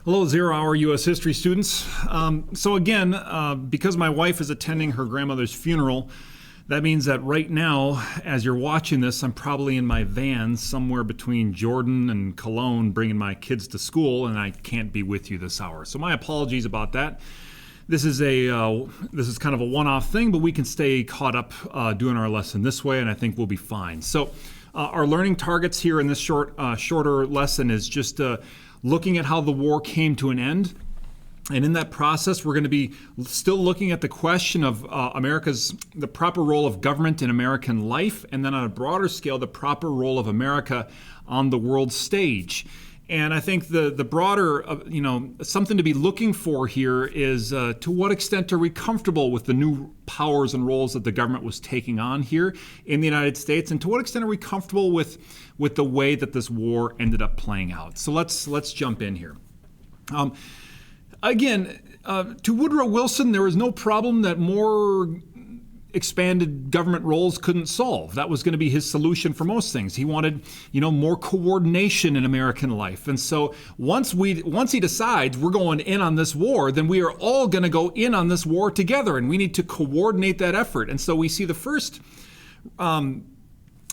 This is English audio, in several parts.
Hello, Zero Hour U.S. History students. Because my wife is attending her grandmother's funeral, that means that right now, as you're watching this, I'm probably in my van somewhere between Jordan and Cologne bringing my kids to school, and I can't be with you this hour. So my apologies about that. This is kind of a one-off thing, but we can stay caught up doing our lesson this way, and I think we'll be fine. So our learning targets here in this shorter lesson is just looking at how the war came to an end. And in that process, we're going to be still looking at the question of the proper role of government in American life, and then on a broader scale, the proper role of America on the world stage. And I think the broader, something to be looking for here is to what extent are we comfortable with the new powers and roles that the government was taking on here in the United States, and to what extent are we comfortable with the way that this war ended up playing out. So let's jump in here. To Woodrow Wilson, there was no problem that more expanded government roles couldn't solve. That was going to be his solution for most things. He wanted, more coordination in American life. And so once he decides we're going in on this war, then we are all going to go in on this war together, and we need to coordinate that effort. And so we see the first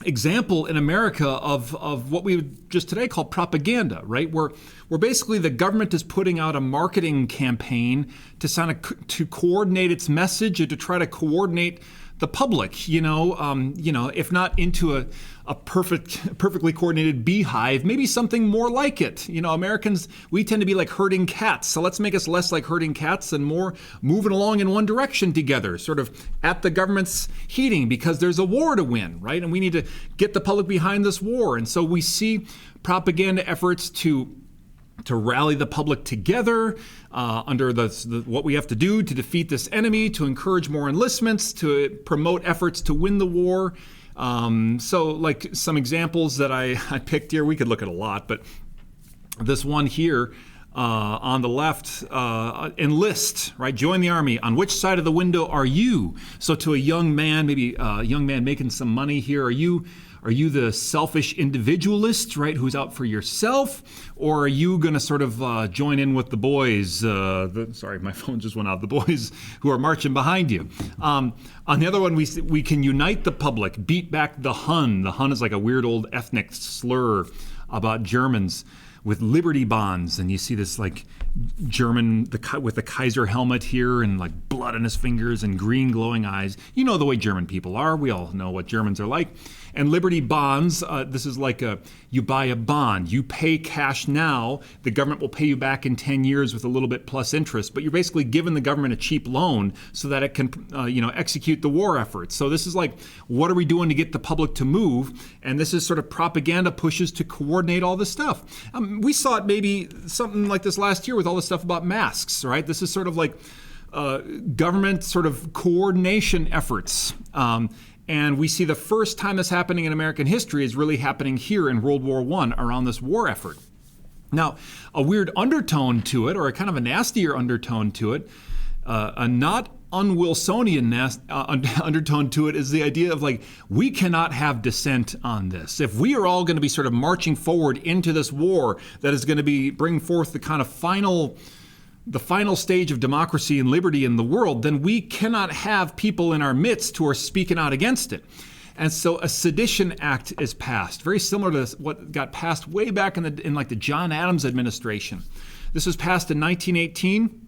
example in America of what we would just today call propaganda, right? Where basically the government is putting out a marketing campaign to coordinate its message or to try to coordinate the public, if not into a perfectly coordinated beehive, maybe something more like it. Americans, we tend to be like herding cats. So let's make us less like herding cats and more moving along in one direction together, sort of at the government's heating because there's a war to win, right? And we need to get the public behind this war. And so we see propaganda efforts to rally the public together under what we have to do to defeat this enemy, to encourage more enlistments, to promote efforts to win the war. So like some examples that I picked here, we could look at a lot, but this one here on the left, enlist, right? Join the army. On which side of the window are you? So to a young man, maybe a young man making some money here, are you the selfish individualist, right, who's out for yourself? Or are you going to sort of join in with the boys? Sorry, my phone just went out. The boys who are marching behind you. On the other one, we can unite the public, beat back the Hun. The Hun is like a weird old ethnic slur about Germans with Liberty bonds. And you see this like German with the Kaiser helmet here and like blood on his fingers and green glowing eyes. You know the way German people are. We all know what Germans are like. And Liberty bonds, this is like you buy a bond. You pay cash now. The government will pay you back in 10 years with a little bit plus interest. But you're basically giving the government a cheap loan so that it can execute the war effort. So this is like, what are we doing to get the public to move? And this is sort of propaganda pushes to coordinate all this stuff. We saw it maybe something like this last year with all the stuff about masks, right? This is sort of like government sort of coordination efforts. And we see the first time this happening in American history is really happening here in World War I around this war effort. Now, a weird undertone to it, or a kind of a nastier undertone to it, a not un-Wilsonian undertone to it is the idea of like, we cannot have dissent on this. If we are all going to be sort of marching forward into this war that is going to bring forth the kind of the final stage of democracy and liberty in the world, then we cannot have people in our midst who are speaking out against it. And so a Sedition Act is passed, very similar to what got passed way back in the John Adams administration. This was passed in 1918,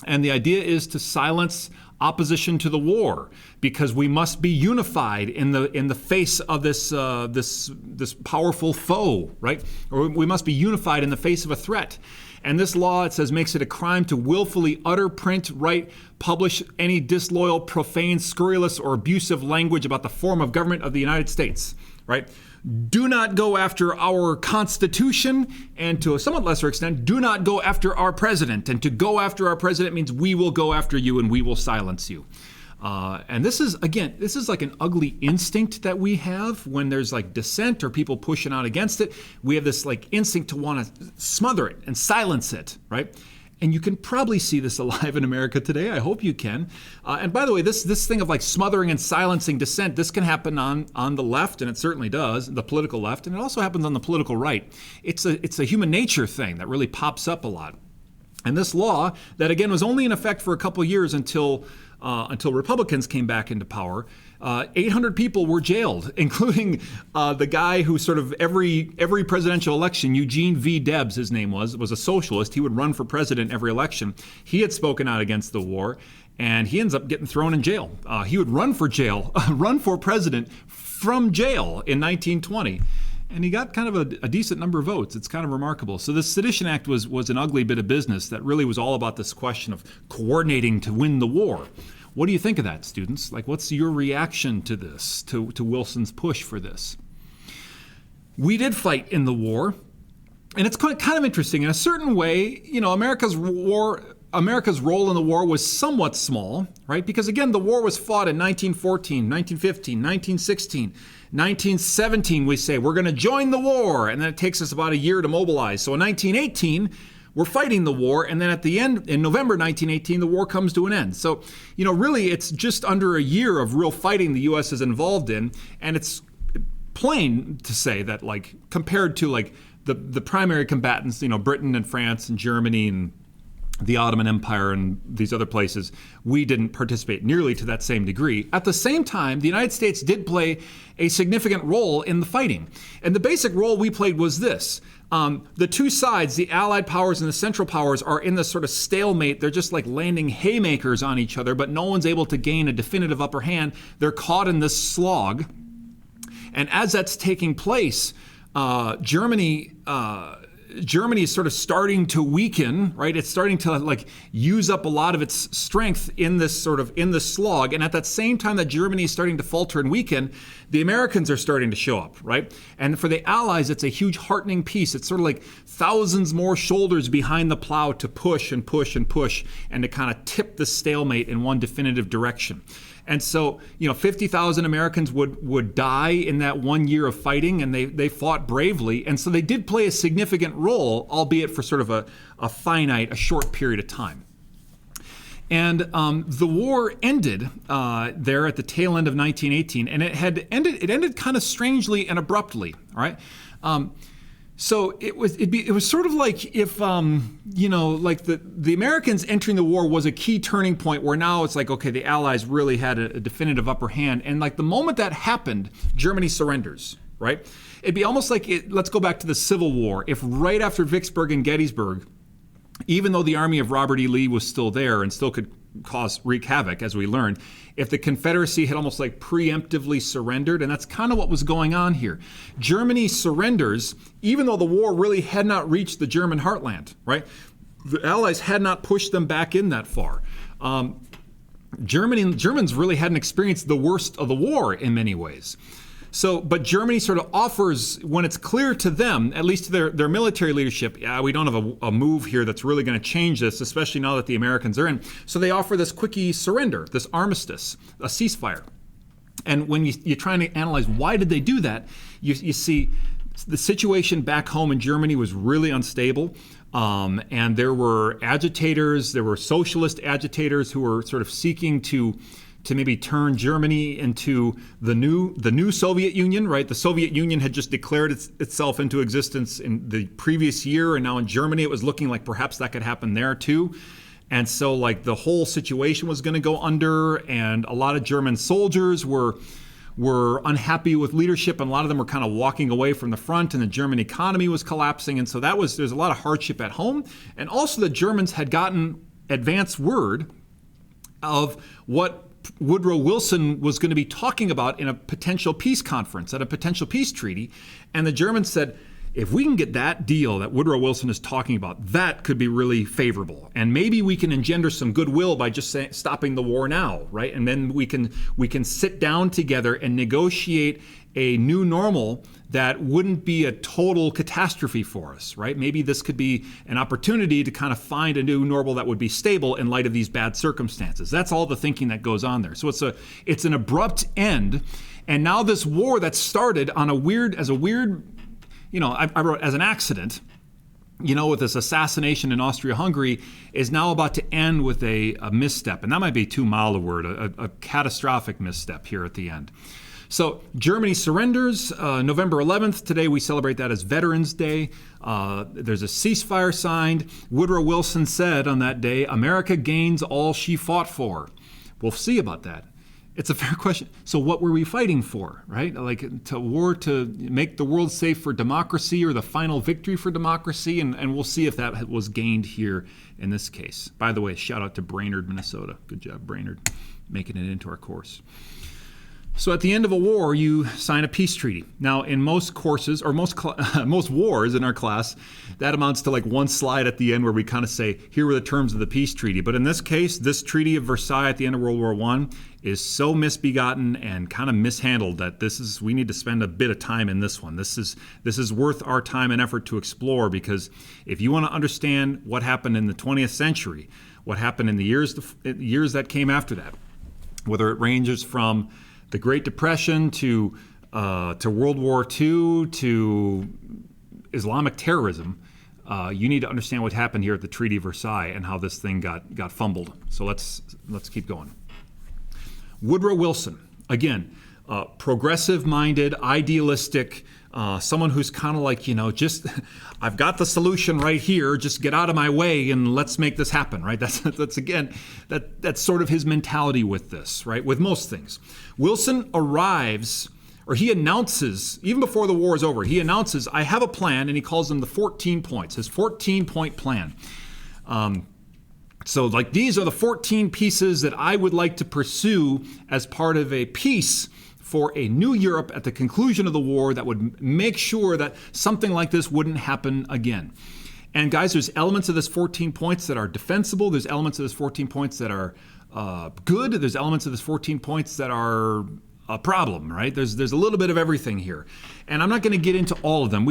and the idea is to silence opposition to the war because we must be unified in the face of this powerful foe, right? Or we must be unified in the face of a threat. And this law, it says, makes it a crime to willfully utter, print, write, publish any disloyal, profane, scurrilous, or abusive language about the form of government of the United States, right? Do not go after our Constitution, and to a somewhat lesser extent, do not go after our president. And to go after our president means we will go after you and we will silence you. And this is like an ugly instinct that we have when there's like dissent or people pushing out against it. We have this like instinct to want to smother it and silence it, right? And you can probably see this alive in America today. I hope you can. And by the way, this thing of like smothering and silencing dissent, this can happen on the left, and it certainly does, the political left, and it also happens on the political right. It's a human nature thing that really pops up a lot. And this law, that again was only in effect for a couple of years until Republicans came back into power, 800 people were jailed, including the guy who sort of every presidential election, Eugene V. Debs, his name was a socialist. He would run for president every election. He had spoken out against the war, and he ends up getting thrown in jail. He would run for president from jail in 1920. And he got kind of a decent number of votes. It's kind of remarkable. So this Sedition Act was an ugly bit of business that really was all about this question of coordinating to win the war. What do you think of that, students? Like, what's your reaction to this, to Wilson's push for this? We did fight in the war, and it's kind of interesting. In a certain way, America's role in the war was somewhat small, right? Because again, the war was fought in 1914, 1915, 1916, 1917. We say we're going to join the war, and then it takes us about a year to mobilize. So in 1918, we're fighting the war, and then at the end, in November 1918, the war comes to an end. So, really, it's just under a year of real fighting the U.S. is involved in, and it's plain to say that, like, compared to like the primary combatants, Britain and France and Germany and the Ottoman Empire and these other places, we didn't participate nearly to that same degree. At the same time, the United States did play a significant role in the fighting. And the basic role we played was this. The two sides, the Allied powers and the Central powers, are in this sort of stalemate. They're just like landing haymakers on each other, but no one's able to gain a definitive upper hand. They're caught in this slog. And as that's taking place, Germany is sort of starting to weaken, right? It's starting to like use up a lot of its strength in this slog. And at that same time that Germany is starting to falter and weaken, the Americans are starting to show up, right? And for the Allies, it's a huge heartening piece. It's sort of like thousands more shoulders behind the plow to push and push and push and to kind of tip the stalemate in one definitive direction. And so, 50,000 Americans would die in that 1 year of fighting, and they fought bravely. And so they did play a significant role, albeit for sort of a short period of time. And the war ended there at the tail end of 1918, and it ended kind of strangely and abruptly, all right? So it was sort of like if like the Americans entering the war was a key turning point where now it's like, okay, the Allies really had a definitive upper hand, and like the moment that happened, Germany surrenders, right? It'd be almost like let's go back to the Civil War. If right after Vicksburg and Gettysburg, even though the army of Robert E. Lee was still there and still could wreak havoc, as we learned, if the Confederacy had almost like preemptively surrendered, and that's kind of what was going on here. Germany surrenders, even though the war really had not reached the German heartland, right? The Allies had not pushed them back in that far. Germans really hadn't experienced the worst of the war in many ways. So, but Germany sort of offers, when it's clear to them, at least to their military leadership, we don't have a move here that's really going to change this, especially now that the Americans are in. So they offer this quickie surrender, this armistice, a ceasefire. And when you're trying to analyze why did they do that, you see the situation back home in Germany was really unstable. And there were agitators, there were socialist agitators who were sort of seeking to maybe turn Germany into the new Soviet Union, right? The Soviet Union had just declared itself into existence in the previous year, and now in Germany it was looking like perhaps that could happen there too. And so like the whole situation was going to go under, and a lot of German soldiers were unhappy with leadership, and a lot of them were kind of walking away from the front, and the German economy was collapsing. And so there's a lot of hardship at home. And also the Germans had gotten advance word of what Woodrow Wilson was going to be talking about in a potential peace conference, at a potential peace treaty. And the Germans said, if we can get that deal that Woodrow Wilson is talking about, that could be really favorable. And maybe we can engender some goodwill by just stopping the war now, right? And then we can sit down together and negotiate a new normal that wouldn't be a total catastrophe for us, right? Maybe this could be an opportunity to kind of find a new normal that would be stable in light of these bad circumstances. That's all the thinking that goes on there. So it's an abrupt end. And now this war that started on I wrote as an accident, with this assassination in Austria-Hungary, is now about to end with a misstep. And that might be too mild a word, a catastrophic misstep here at the end. So Germany surrenders November 11th. Today we celebrate that as Veterans Day. There's a ceasefire signed. Woodrow Wilson said on that day, "America gains all she fought for." We'll see about that. It's a fair question. So what were we fighting for, right? Like to war to make the world safe for democracy, or the final victory for democracy? And we'll see if that was gained here in this case. By the way, shout out to Brainerd, Minnesota. Good job, Brainerd, making it into our course. So at the end of a war, you sign a peace treaty. Now, in most courses, or most wars in our class, that amounts to like one slide at the end where we kind of say, here were the terms of the peace treaty. But in this case, this Treaty of Versailles at the end of World War I is so misbegotten and kind of mishandled that we need to spend a bit of time in this one. This is worth our time and effort to explore, because if you want to understand what happened in the 20th century, what happened in the years that came after that, whether it ranges from the Great Depression to World War II to Islamic terrorism, you need to understand what happened here at the Treaty of Versailles and how this thing got fumbled. So let's keep going. Woodrow Wilson, again, progressive-minded, idealistic, someone who's kind of like, just I've got the solution right here. Just get out of my way and let's make this happen, right? That's sort of his mentality with this, right? With most things. Wilson arrives, or he announces, even before the war is over, he announces, I have a plan, and he calls them the 14 points, his 14-point plan. So like these are the 14 pieces that I would like to pursue as part of a peace for a new Europe at the conclusion of the war that would make sure that something like this wouldn't happen again. And guys, there's elements of this 14 points that are defensible. There's elements of this 14 points that are good. There's elements of this 14 points that are a problem, right? There's a little bit of everything here. And I'm not going to get into all of them.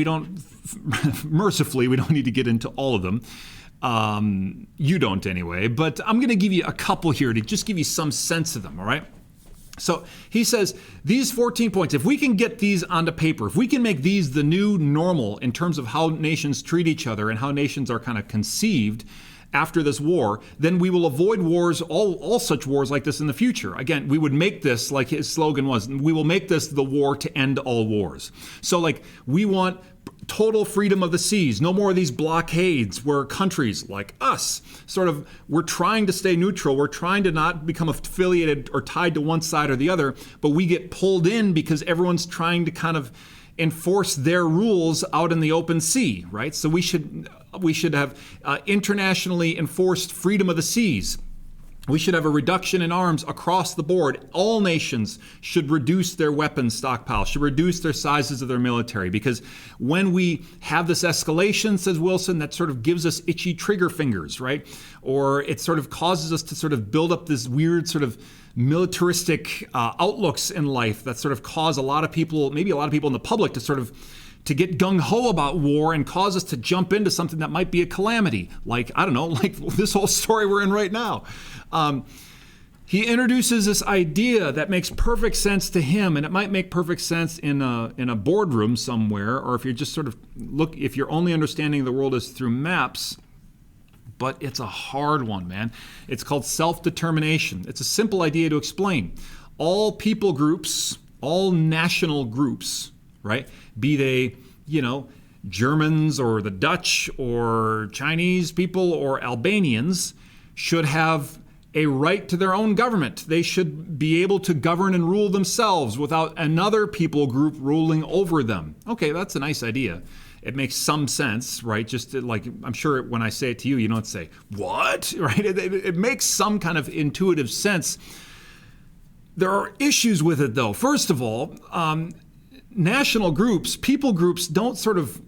Mercifully, we don't need to get into all of them. You don't anyway. But I'm going to give you a couple here to just give you some sense of them, all right? So he says these 14 points, if we can get these onto paper, if we can make these the new normal in terms of how nations treat each other and how nations are kind of conceived after this war, then we will avoid wars, all such wars like this in the future. Again, we would make this, like his slogan was, we will make this the war to end all wars. So like we want total freedom of the seas, no more of these blockades where countries like us we're trying to stay neutral, we're trying to not become affiliated or tied to one side or the other, but we get pulled in because everyone's trying to kind of enforce their rules out in the open sea, right? So we should have internationally enforced freedom of the seas. We should have a reduction in arms across the board. All nations should reduce their weapons stockpile, should reduce their sizes of their military, because when we have this escalation, says Wilson, that sort of gives us itchy trigger fingers, right? Or it sort of causes us to sort of build up this weird sort of militaristic outlooks in life that sort of cause a lot of people, maybe a lot of people in the public, to get gung-ho about war and cause us to jump into something that might be a calamity. Like, I don't know, like this whole story we're in right now. He introduces this idea that makes perfect sense to him, and it might make perfect sense in a boardroom somewhere, or if you're just sort of if your only understanding of the world is through maps, but it's a hard one, man. It's called self-determination. It's a simple idea to explain. All people groups, all national groups, right? Be they, Germans or the Dutch or Chinese people or Albanians, should have a right to their own government. They should be able to govern and rule themselves without another people group ruling over them. Okay, that's a nice idea. It makes some sense, right? Just like, I'm sure when I say it to you, you don't say, what? Right? It makes some kind of intuitive sense. There are issues with it, though. First of all, national groups, people groups, don't sort of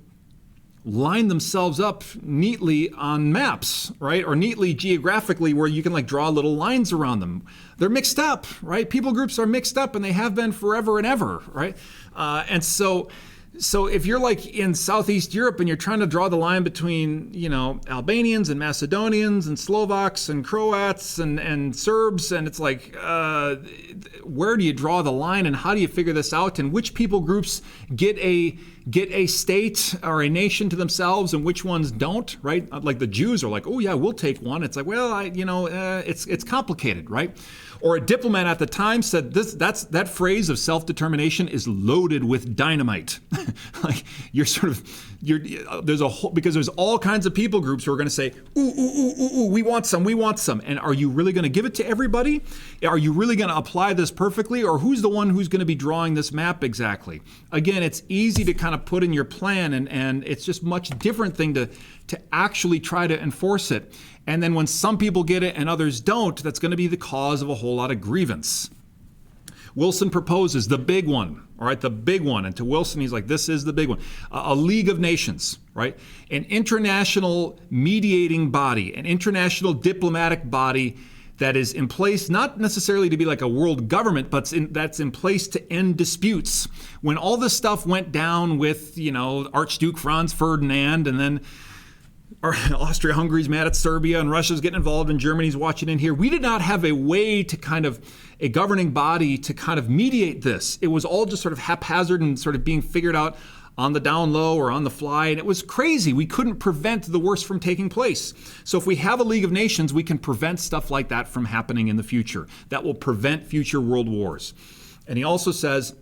line themselves up neatly on maps, right? Or neatly geographically where you can like draw little lines around them. They're mixed up, right? People groups are mixed up, and they have been forever and ever, right? And so if you're like in Southeast Europe and you're trying to draw the line between, Albanians and Macedonians and Slovaks and Croats and Serbs, and it's like, where do you draw the line and how do you figure this out? And which people groups get a get a state or a nation to themselves and which ones don't, right? Like the Jews are like, oh yeah, we'll take one. It's like, well, it's complicated, right? Or a diplomat at the time said that phrase of self-determination is loaded with dynamite. Like because there's all kinds of people groups who are going to say, ooh, we want some. And are you really going to give it to everybody? Are you really going to apply this perfectly? Or who's the one who's going to be drawing this map exactly? Again, it's easy to kind of put in your plan, and it's just much different thing to actually try to enforce it. And then when some people get it and others don't, that's going to be the cause of a whole lot of grievance. Wilson proposes the big one, all right, the big one. And to Wilson, he's like, this is the big one. A League of Nations, right? An international mediating body, an international diplomatic body that is in place not necessarily to be like a world government, but that's in place to end disputes. When all this stuff went down with, Archduke Franz Ferdinand, and then Austria-Hungary's mad at Serbia, and Russia's getting involved, and Germany's watching in here, we did not have a way to a governing body to kind of mediate this. It was all just sort of haphazard and sort of being figured out on the down low or on the fly, and it was crazy. We couldn't prevent the worst from taking place. So if we have a League of Nations, we can prevent stuff like that from happening in the future. That will prevent future world wars. And he also says,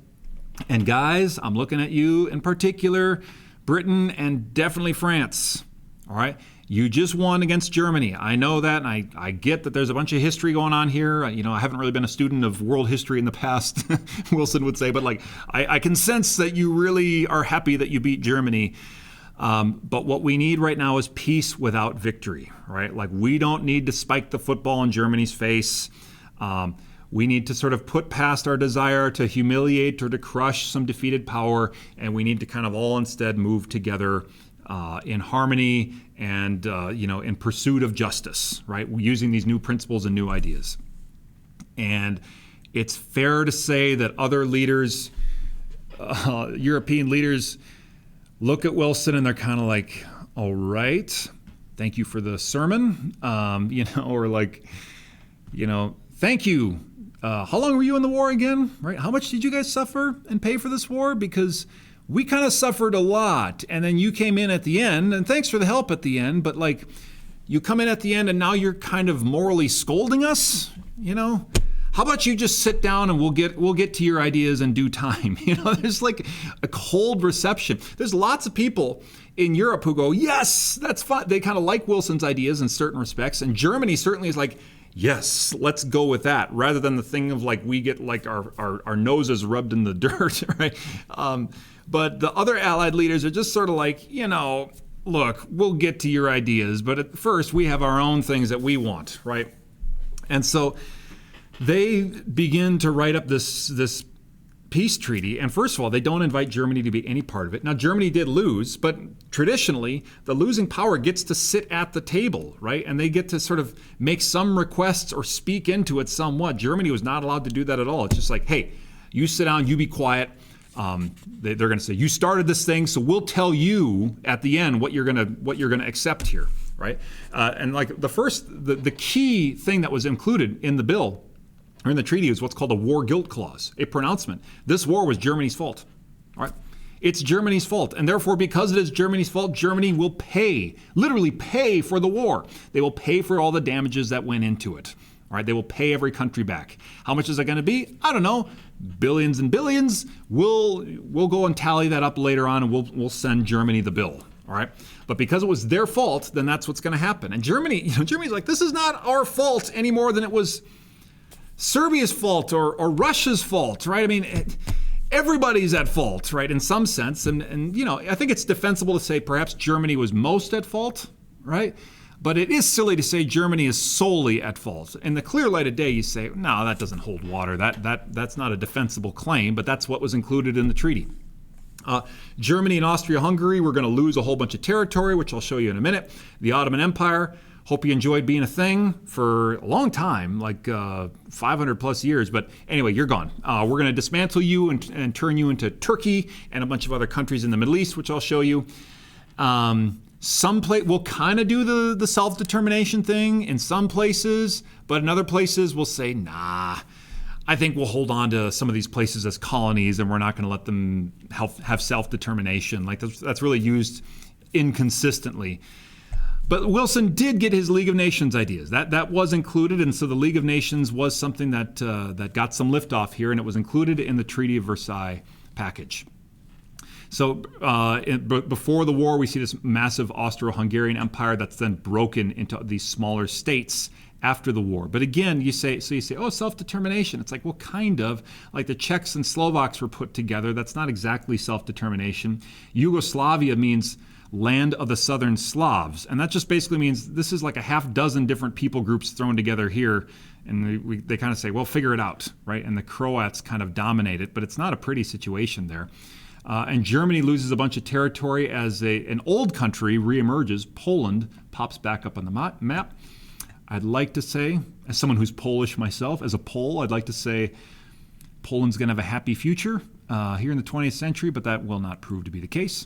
and guys, I'm looking at you in particular, Britain and definitely France. All right, you just won against Germany. I know that, and I get that there's a bunch of history going on here. I haven't really been a student of world history in the past, Wilson would say, but I can sense that you really are happy that you beat Germany. But what we need right now is peace without victory, right? Like, we don't need to spike the football in Germany's face. We need to sort of put past our desire to humiliate or to crush some defeated power, and we need to kind of all instead move together in harmony and in pursuit of justice, right? Using these new principles and new ideas. And it's fair to say that other leaders, European leaders, look at Wilson and they're kind of like, all right, thank you for the sermon, or like, thank you. How long were you in the war again, right? How much did you guys suffer and pay for this war? Because we kind of suffered a lot, and then you came in at the end, and thanks for the help at the end, but like, you come in at the end and now you're kind of morally scolding us, How about you just sit down and we'll get to your ideas in due time? There's like a cold reception. There's lots of people in Europe who go, yes, that's fine. They kind of like Wilson's ideas in certain respects, and Germany certainly is like, yes, let's go with that, rather than the thing of like we get like our noses rubbed in the dirt, right? But the other Allied leaders are just sort of like, look, we'll get to your ideas, but at first we have our own things that we want, right? And so they begin to write up this peace treaty, and first of all, they don't invite Germany to be any part of it. Now, Germany did lose, but traditionally, the losing power gets to sit at the table, right? And they get to sort of make some requests or speak into it somewhat. Germany was not allowed to do that at all. It's just like, hey, you sit down, you be quiet. They're going to say, you started this thing, so we'll tell you at the end what you're going to accept here, right? And like the key thing that was included in the bill or in the treaty is what's called a war guilt clause, a pronouncement. This war was Germany's fault, all right? It's Germany's fault, and therefore, because it is Germany's fault, Germany will literally pay for the war. They will pay for all the damages that went into it. All right, they will pay every country back. How much is that going to be? I don't know. Billions and billions. We'll go and tally that up later on, and we'll send Germany the bill. All right, but because it was their fault, then that's what's going to happen. And Germany's like, this is not our fault any more than it was Serbia's fault or Russia's fault, right? I mean, everybody's at fault, right? In some sense, and I think it's defensible to say perhaps Germany was most at fault, right? But it is silly to say Germany is solely at fault. In the clear light of day, you say, no, that doesn't hold water. That's not a defensible claim, but that's what was included in the treaty. Germany and Austria-Hungary were going to lose a whole bunch of territory, which I'll show you in a minute. The Ottoman Empire, hope you enjoyed being a thing for a long time, like 500 plus years. But anyway, you're gone. We're going to dismantle you and turn you into Turkey and a bunch of other countries in the Middle East, which I'll show you. We'll kind of do the self-determination thing in some places, but in other places we'll say, nah. I think we'll hold on to some of these places as colonies, and we're not going to let them have self-determination. Like that's really used inconsistently. But Wilson did get his League of Nations ideas. That was included, and so the League of Nations was something that got some liftoff here, and it was included in the Treaty of Versailles package. So before the war, we see this massive Austro-Hungarian empire that's then broken into these smaller states after the war. But again, you say, oh, self-determination. It's like, well, kind of. Like the Czechs and Slovaks were put together. That's not exactly self-determination. Yugoslavia means land of the southern Slavs. And that just basically means this is like a half dozen different people groups thrown together here. And they kind of say, well, figure it out, right? And the Croats kind of dominate it, but it's not a pretty situation there. And Germany loses a bunch of territory as an old country reemerges. Poland pops back up on the map. I'd like to say, as someone who's Polish myself, as a Pole, I'd like to say Poland's going to have a happy future here in the 20th century, but that will not prove to be the case.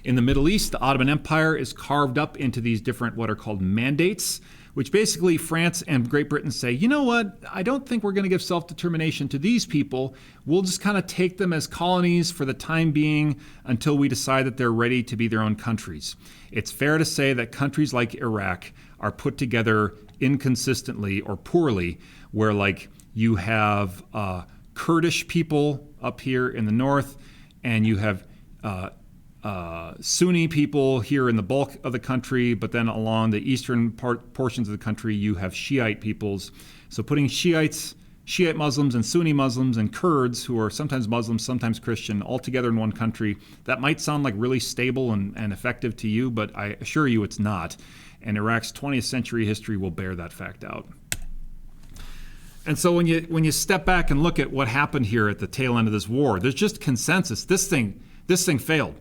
In the Middle East, the Ottoman Empire is carved up into these different what are called mandates, which basically France and Great Britain say, you know what, I don't think we're going to give self-determination to these people. We'll just kind of take them as colonies for the time being until we decide that they're ready to be their own countries. It's fair to say that countries like Iraq are put together inconsistently or poorly, where like you have Kurdish people up here in the north, and you have Sunni people here in the bulk of the country, but then along the eastern portions of the country, you have Shiite peoples. So putting Shiite Muslims and Sunni Muslims and Kurds, who are sometimes Muslims, sometimes Christian, all together in one country, that might sound like really stable and effective to you, but I assure you it's not. And Iraq's 20th century history will bear that fact out. And so when you step back and look at what happened here at the tail end of this war, there's just consensus. This thing failed.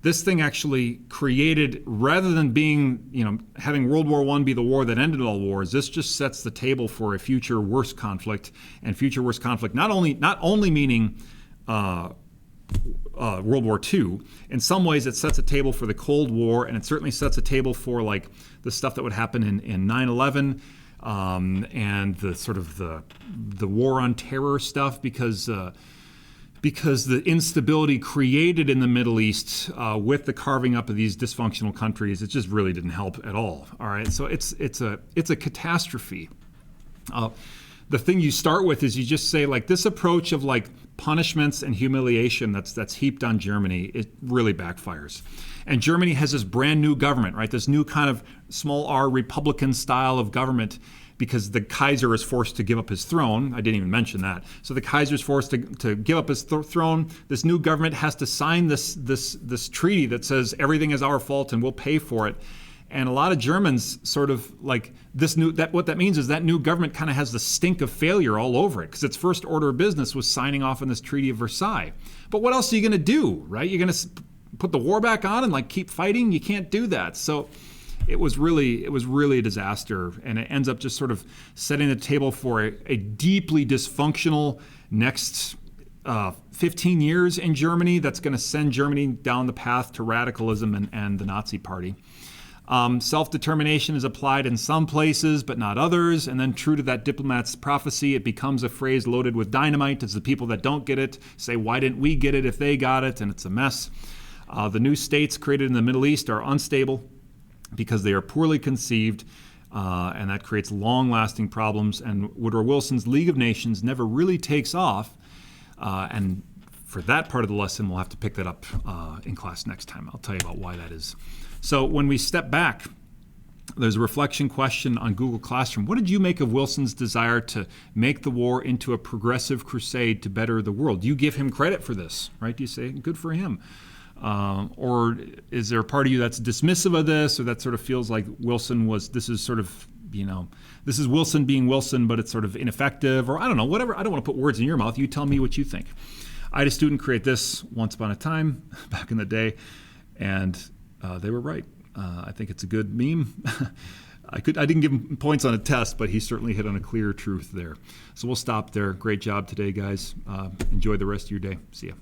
This thing actually created, rather than being, having World War I be the war that ended all wars, this just sets the table for a future worse conflict. And future worse conflict not only meaning World War II. In some ways, it sets a table for the Cold War, and it certainly sets a table for like the stuff that would happen in 9/11 and the sort of the war on terror stuff, because the instability created in the Middle East with the carving up of these dysfunctional countries, it just really didn't help at all. All right, so it's a catastrophe. The thing you start with is you just say, like, this approach of like punishments and humiliation that's heaped on Germany, it really backfires. And Germany has this brand new government, right? This new kind of small r Republican style of government, because the Kaiser is forced to give up his throne. I didn't even mention that. So the Kaiser is forced to give up his throne. This new government has to sign this treaty that says everything is our fault and we'll pay for it. And a lot of Germans sort of like what that means is that new government kind of has the stink of failure all over it, because its first order of business was signing off on this Treaty of Versailles. But what else are you going to do, right? You're going to put the war back on and like keep fighting? You can't do that. So it was really a disaster, and it ends up just sort of setting the table for a deeply dysfunctional next 15 years in Germany that's going to send Germany down the path to radicalism and the Nazi Party. Self-determination is applied in some places, but not others. And then, true to that diplomat's prophecy, it becomes a phrase loaded with dynamite as the people that don't get it say, why didn't we get it if they got it? And it's a mess. The new states created in the Middle East are unstable because they are poorly conceived, and that creates long-lasting problems. And Woodrow Wilson's League of Nations never really takes off. And for that part of the lesson, we'll have to pick that up in class next time. I'll tell you about why that is. So when we step back, there's a reflection question on Google Classroom. What did you make of Wilson's desire to make the war into a progressive crusade to better the world? Do you give him credit for this, right? Do you say, good for him? Or is there a part of you that's dismissive of this, or that sort of feels like this is Wilson being Wilson, but it's sort of ineffective, or I don't know, whatever. I don't want to put words in your mouth. You tell me what you think. I had a student create this once upon a time, back in the day, and they were right. I think it's a good meme. I didn't give him points on a test, but he certainly hit on a clear truth there. So we'll stop there. Great job today, guys. Enjoy the rest of your day. See ya.